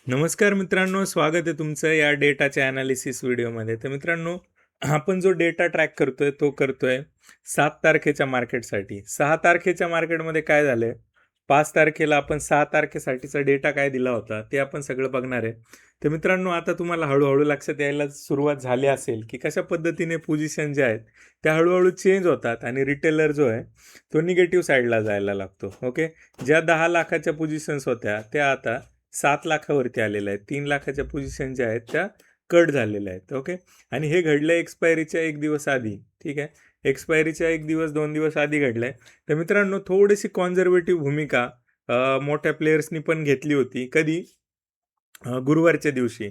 नमस्कार मित्रांनो, स्वागत आहे तुमचं या डेटाच्या ॲनालिसिस व्हिडिओमध्ये. तर मित्रांनो, आपण जो डेटा ट्रॅक करतोय तो करतोय 7 तारखेच्या मार्केटसाठी. 6 तारखेच्या मार्केटमध्ये काय झालंय, 5 तारखेला आपण 6 तारखेसाठीचा डेटा काय दिला होता ते आपण सगळं बघणार आहे. तर मित्रांनो, आता तुम्हाला हळूहळू लक्षात यायला सुरुवात झाली असेल की कशा पद्धतीने पोझिशन जे आहेत त्या हळूहळू चेंज होतात आणि रिटेलर जो आहे तो निगेटिव्ह साईडला जायला लागतो. ओके, ज्या 10 लाखाच्या पोझिशन्स होत्या त्या आता 7 लाखावरती आलेल्या आहेत. 3 लाखाच्या पोझिशन ज्या आहेत त्या कट झालेल्या आहेत. ओके, आणि हे घडलं एक्सपायरीच्या 1 दिवस आधी. ठीक आहे, एक्सपायरीच्या 1 दिवस 2 दिवस आधी घडलंय. तर मित्रांनो, थोडीशी कॉन्झर्वेटिव्ह भूमिका मोठ्या प्लेयर्सनी पण घेतली होती. कधी? गुरुवारच्या दिवशी.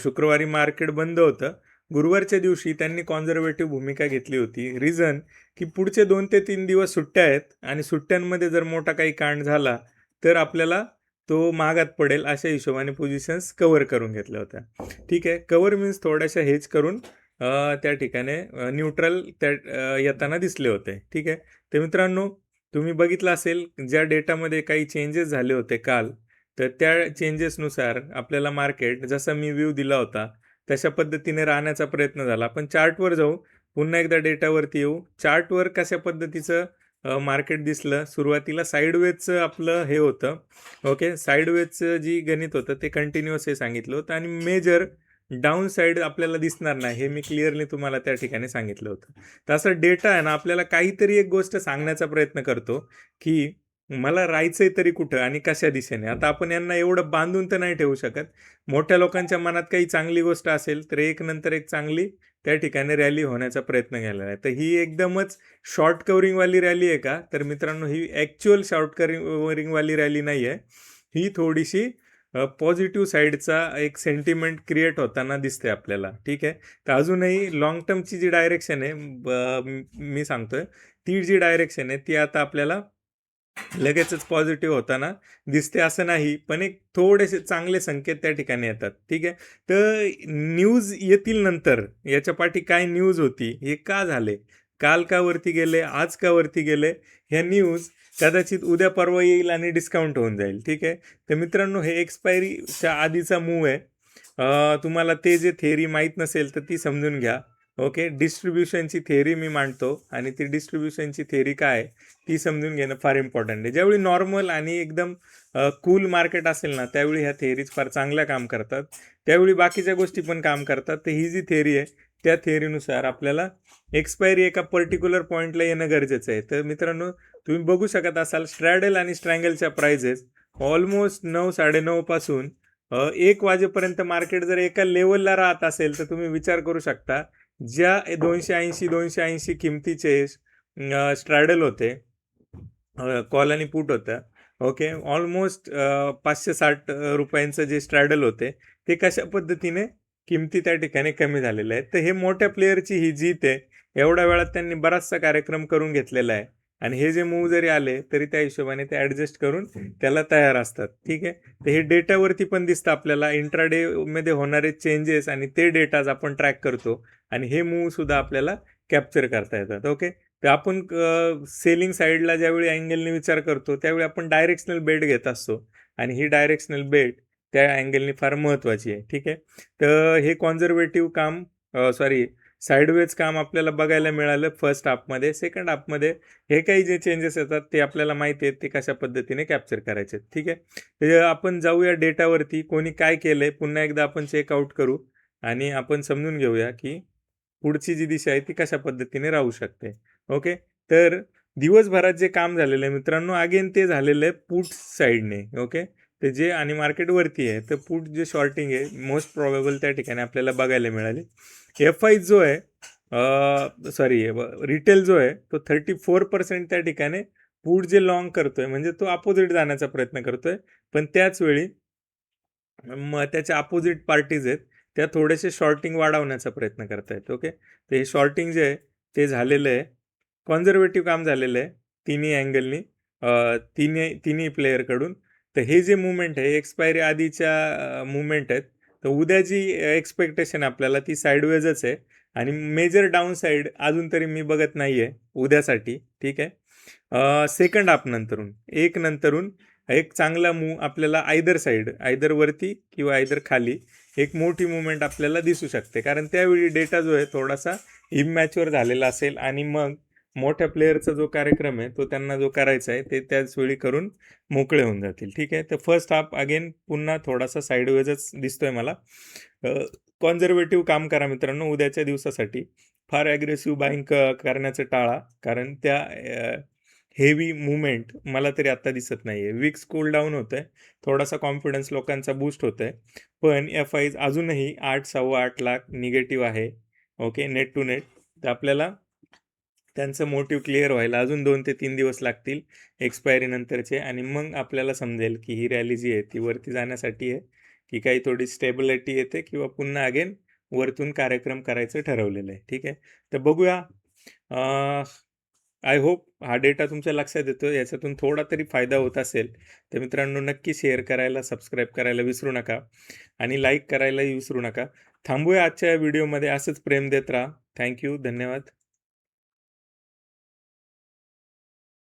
शुक्रवारी मार्केट बंद होतं. गुरुवारच्या दिवशी त्यांनी कॉन्झर्वेटिव्ह भूमिका घेतली होती. रिझन की पुढचे 2 ते 3 दिवस सुट्ट्या आहेत आणि सुट्ट्यांमध्ये जर मोठा काही कांड झाला तर आपल्याला तो महागात पडेल, अशा हिशोबाने पोझिशन्स कव्हर करून घेतल्या होत्या. ठीक आहे, कव्हर मीन्स थोड्याशा हेज करून त्या ठिकाणी न्यूट्रल त्या येताना दिसले होते. ठीक आहे, तर मित्रांनो, तुम्ही बघितलं असेल ज्या डेटामध्ये काही चेंजेस झाले होते काल, तर त्या चेंजेसनुसार आपल्याला मार्केट जसा मी व्ह्यू दिला होता तशा पद्धतीने राहण्याचा प्रयत्न झाला. आपण चार्टवर जाऊ, पुन्हा एकदा डेटावरती येऊ. चार्टवर कशा पद्धतीचं मार्केट दिसलं. सुरुवातीला साईडवेजचं आपलं हे होतं. ओके, साईडवेजचं जी गणित होतं ते कंटिन्युअस हे सांगितलं होतं आणि मेजर डाऊन साईड आपल्याला दिसणार नाही हे मी क्लिअरली तुम्हाला त्या ठिकाणी सांगितलं होतं. तर असं डेटा आहे ना, आपल्याला काहीतरी एक गोष्ट सांगण्याचा प्रयत्न करतो की मला राहायचंय तरी कुठं आणि कशा दिशेने. आता आपण यांना एवढं बांधून तर नाही ठेवू शकत. मोठ्या लोकांच्या मनात काही चांगली गोष्ट असेल तर एक नंतर एक चांगली त्या ठिकाणी रॅली होण्याचा प्रयत्न केलेला आहे. तर ही एकदमच शॉर्ट कव्हरिंगवाली रॅली आहे का? तर मित्रांनो, ही ॲक्च्युअल शॉर्ट कव्हरिंगवाली रॅली नाही आहे. ही थोडीशी पॉझिटिव्ह साईडचा एक सेंटिमेंट क्रिएट होताना दिसते आपल्याला. ठीक आहे, तर अजूनही लाँग टर्मची जी डायरेक्शन आहे मी सांगतोय, ती जी डायरेक्शन आहे ती आता आपल्याला लगेचच पॉझिटिव्ह होताना दिसते असं नाही, पण एक थोडेसे चांगले संकेत त्या ठिकाणी येतात. ठीक आहे, तर न्यूज येतील नंतर. याच्या पाठी काय न्यूज होती, हे का झाले, काल का वरती गेले, आज का वरती गेले, ह्या न्यूज कदाचित उद्या परवा येईल आणि डिस्काउंट होऊन जाईल. ठीक आहे, तर मित्रांनो, हे एक्सपायरीच्या आधीचा मूव आहे. तुम्हाला ते जे थेअरी माहीत नसेल तर ती समजून घ्या. ओके, डिस्ट्रीब्युशनची थेअरी मी मांडतो आणि ती डिस्ट्रीब्युशनची थेअरी काय आहे ती समजून घेणं फार इम्पॉर्टंट आहे. ज्यावेळी नॉर्मल आणि एकदम कूल मार्केट असेल ना, त्यावेळी ह्या थेअरीज फार चांगल्या काम करतात. त्यावेळी बाकीच्या गोष्टी पण काम करतात. तर ही जी थेअरी आहे त्या थेअरीनुसार आपल्याला एक्सपायरी एका पर्टिक्युलर पॉईंटला येणं गरजेचं आहे. तर मित्रांनो, तुम्ही बघू शकत असाल स्ट्रॅडल आणि स्ट्रँगलच्या प्राइजेस ऑलमोस्ट 9-9:30 पासून 1 वाजेपर्यंत मार्केट जर एका लेवलला राहत असेल तर तुम्ही विचार करू शकता, ज्या 280 किमतीचे स्ट्रॅडल होते, कॉल आणि पुट होतं. ओके, ऑलमोस्ट 560 रुपयांचं जे स्ट्रॅडल होते ते कशा पद्धतीने किमती त्या ठिकाणी कमी झालेल्या आहेत. तर हे मोठ्या प्लेअरची ही जीत आहे. एवढ्या वेळात त्यांनी बराचसा कार्यक्रम करून घेतलेला आहे आणि हे जे मूव जरी आले तरी त्या हिशोबाने ते ॲडजस्ट करून त्याला तयार असतात. ठीक आहे, तर हे डेटावरती पण दिसतं आपल्याला. इंट्राडेमध्ये होणारे चेंजेस आणि ते डेटाज आपण ट्रॅक करतो आणि हे मूव सुद्धा आपल्याला कॅप्चर करता येतात. ओके, तर आपण सेलिंग साईडला ज्यावेळी अँगलने विचार करतो त्यावेळी आपण डायरेक्शनल बेट घेत असतो आणि ही डायरेक्शनल बेट त्या अँगलनी फार महत्त्वाची आहे. ठीक आहे, तर हे कॉन्झर्वेटिव्ह काम, सॉरी, साईडवेज काम आपल्याला बघायला मिळालं फर्स्ट हाफमध्ये. सेकंड हाफमध्ये हे काही जे चेंजेस येतात ते आपल्याला माहिती आहेत ते कशा पद्धतीने कॅप्चर करायचे. ठीक आहे, तर आपण जाऊया डेटावरती. कोणी काय केलंय पुन्हा एकदा आपण चेकआउट करू आणि आपण समजून घेऊया की पुढची जी दिशा आहे ती कशा पद्धतीने राहू शकते. ओके, तर दिवसभरात जे काम झालेलं आहे मित्रांनो, अगेन ते झालेलं आहे पुट साईडने. ओके, ते जे आणि मार्केट वरती आहे तर पुट जे शॉर्टिंग आहे मोस्ट प्रोबेबल त्या ठिकाणी आपल्याला बघायला मिळाले. एफ-आय जो आहे, सॉरी, रिटेल जो आहे तो 34% त्या ठिकाणी पुट जे लॉंग करतोय म्हणजे तो अपोजिट जाण्याचा प्रयत्न करतोय. पण त्याच वेळी मग त्याच्या अपोजिट पार्टीज आहेत त्या थोडेसे शॉर्टिंग वाढवण्याचा प्रयत्न करतायत. ओके, तर हे शॉर्टिंग जे आहे ते झालेलं आहे. कॉन्झर्वेटिव्ह काम झालेलं आहे तिन्ही अँगलनी, तिन्ही प्लेयरकडून. तर हे जे मुवमेंट आहे एक्सपायरी आधीच्या मुवमेंट आहेत. तर उद्या जी एक्सपेक्टेशन आपल्याला ती साईडवेजच आहे आणि मेजर डाऊन साईड अजून तरी मी बघत नाही आहे उद्यासाठी. ठीक आहे, सेकंड हाफ नंतरून, एक नंतरून एक चांगला मूव आपल्याला आयदर साईड, आयदर वरती किंवा आयदर खाली एक मोठी मुवमेंट आपल्याला दिसू शकते, कारण त्यावेळी डेटा जो आहे थोडासा इमॅच्युअर झालेला असेल आणि मग मोठ्या प्लेअरचा जो कार्यक्रम आहे तो त्यांना जो करायचा आहे ते त्याच वेळी करून मोकळे होऊन जातील. ठीक आहे, तर फर्स्ट हाफ अगेन पुन्हा थोडासा साईडवेजच दिसतोय मला. कॉन्झर्वेटिव्ह काम करा मित्रांनो उद्याच्या दिवसासाठी. फार ॲग्रेसिव्ह बाईंग करण्याचं टाळा, कारण त्या हेवी मुवमेंट मला तरी आत्ता दिसत नाही आहे. विक्स कूल डाऊन होतं आहे, थोडासा कॉन्फिडन्स लोकांचा बूस्ट होत आहे, पण एफ आयज अजूनही 8.8 लाख निगेटिव्ह आहे. Okay, net to net. तर आपल्याला त्यांचं मोटिव्ह क्लिअर व्हायला अजून 2 ते 3 दिवस लागतील एक्सपायरी नंतरचे, आणि मग आपल्याला समजेल की ही रॅली जी आहे ती वरती जाण्यासाठी आहे की काही थोडी स्टेबिलिटी येते किंवा पुन्हा अगेन वरतून कार्यक्रम करायचं ठरवलेलं आहे. ठीक आहे, तर बघूया. आय होप हा डेटा तुमच्या लक्षात येतो, याच्यातून थोडा तरी फायदा होत असेल तर मित्रांनो नक्की शेअर करायला, सबस्क्राईब करायला विसरू नका आणि लाईक करायलाही विसरू नका. थांबूया आजच्या व्हिडिओमध्ये, असंच प्रेम देत राहा. थँक्यू, धन्यवाद.